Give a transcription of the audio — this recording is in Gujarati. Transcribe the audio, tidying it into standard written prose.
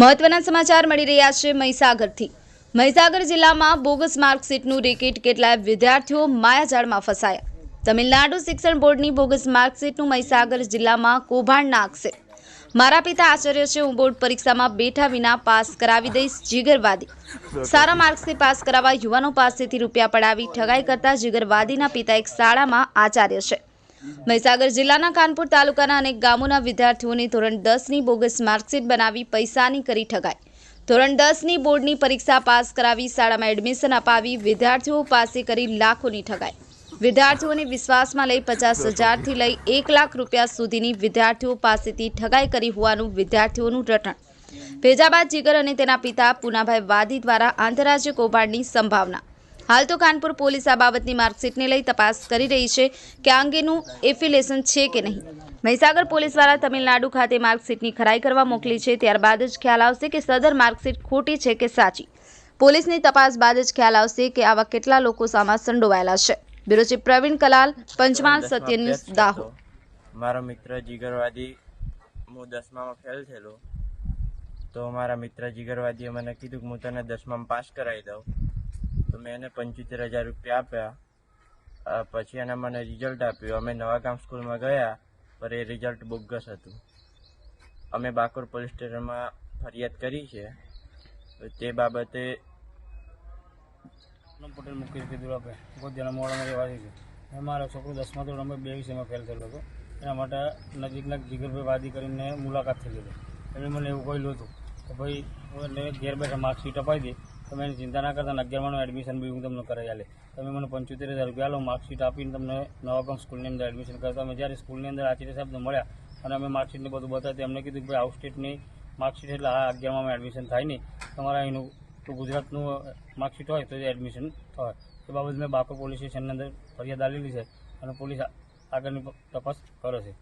મહત્વના સમાચાર મળી રહ્યા છે મહીસાગરથી। મહીસાગર જિલ્લામાં બોગસ માર્કશીટનું રેકેટ, કેટલાય વિદ્યાર્થીઓ માયાજાળમાં ફસાયા। તમિલનાડુ શિક્ષણ બોર્ડની બોગસ માર્કશીટનું મહીસાગર જિલ્લામાં કૌભાંડ નાખશે। મારા પિતા આચાર્ય છે, હું બોર્ડ પરીક્ષામાં બેઠા વિના પાસ કરાવી દઈશ જીગરવાદી। સારા માર્ક્સથી પાસ કરાવવા યુવાનો પાસેથી રૂપિયા પડાવી ઠગાઈ કરતા જીગરવાદીના પિતા એક શાળામાં આચાર્ય છે। મહીસાગર જિલ્લાના કાનપુર તાલુકાના અનેક ગામોના વિદ્યાર્થીઓને ધોરણ 10ની બોગસ માર્કશીટ બનાવી પૈસાની કરી ઠગાઈ। ધોરણ 10ની બોર્ડની પરીક્ષા પાસ કરાવી શાળામાં એડમિશન અપાવી વિદ્યાર્થીઓ પાસે કરી લાખોની ઠગાઈ। વિદ્યાર્થીઓને વિશ્વાસમાં લઈ 50,000થી લઈ 1 લાખ રૂપિયા સુધીની વિદ્યાર્થીઓ પાસેથી ઠગાઈ કરી હોવાનું વિદ્યાર્થીઓનું રટણ। ભેજા બાદ જીગર અને તેના પિતા પૂનાભાઈ વાદી દ્વારા આંતરરાજ્ય કૌભાંડની સંભાવના। હાલ તો કાનપુર પોલીસ આ બાબતની માર્કશીટને લઈ તપાસ કરી રહી છે કે આ અંગેનું એફિલિએશન છે કે નહીં। મહીસાગર પોલીસ દ્વારા તમિલનાડુ ખાતે માર્કશીટની ખરાઈ કરવા મોકલી છે, ત્યારબાદ જ ખ્યાલ આવશે કે સદર માર્કશીટ ખોટી છે કે સાચી। પોલીસની તપાસ બાદ જ ખ્યાલ આવશે કે આવા કેટલા લોકો સામે સંડોવાયેલા છે। બ્યુરો ચીફ પ્રવીણ કલાલ, પંચમહાલ સત્ય ન્યૂઝ, દાહોદ। મારો મિત્ર જીગરવાદી, હું 10મામાં ફેલ થયેલો, તો મારા મિત્ર જીગરવાદીએ મને કીધું કે હું તને 10મામાં પાસ કરાવી દઉં, તો મેં એને 75,000 રૂપિયા આપ્યા। પછી એને મને રિઝલ્ટ આપ્યું। અમે નવાગામ સ્કૂલમાં ગયા, પણ એ રિઝલ્ટ બોગસ હતું। અમે બાકોર પોલીસ સ્ટેશનમાં ફરિયાદ કરી છે। તે બાબતે પટેલ મુકેશ કેદુરાભાઈ ગોધરાના મોડામાં રહેવાસી છે। મારો છોકરો 10મા ધોરણમાં 2 વિષયમાં ફેલ થયેલો હતો। એના માટે નજીકના જીગરભાઈ વાદી કરીને મુલાકાત થઈ હતી। એમણે મને એવું કહેલું હતું કે ભાઈ મને ઘેર બેઠા માર્કશીટ અપાવી દે, તમે એની ચિંતા ના કરતા, 11માનું એડમિશન બી હું તમને કરાવી આલે। તમે મને 75,000 રૂપિયા લો, માર્કશીટ આપીને તમને નવાગામ સ્કૂલની અંદર એડમિશન કરતા। અમે જ્યારે સ્કૂલની અંદર આચાર્ય સાહેબને મળ્યા અને અમે માર્કશીટને બધું બતાવ્યું, એમને કીધું કે ભાઈ આઉટ સ્ટેટની માર્કશીટ એટલે આ 11મામાં એડમિશન થાય નહીં, તમારા અહીંનું તો ગુજરાતનું માર્કશીટ હોય તો એડમિશન થાય। એ બાબત મેં બાકોર પોલીસ સ્ટેશનની અંદર ફરિયાદ આલેલી છે અને પોલીસ આગળની તપાસ કરે છે।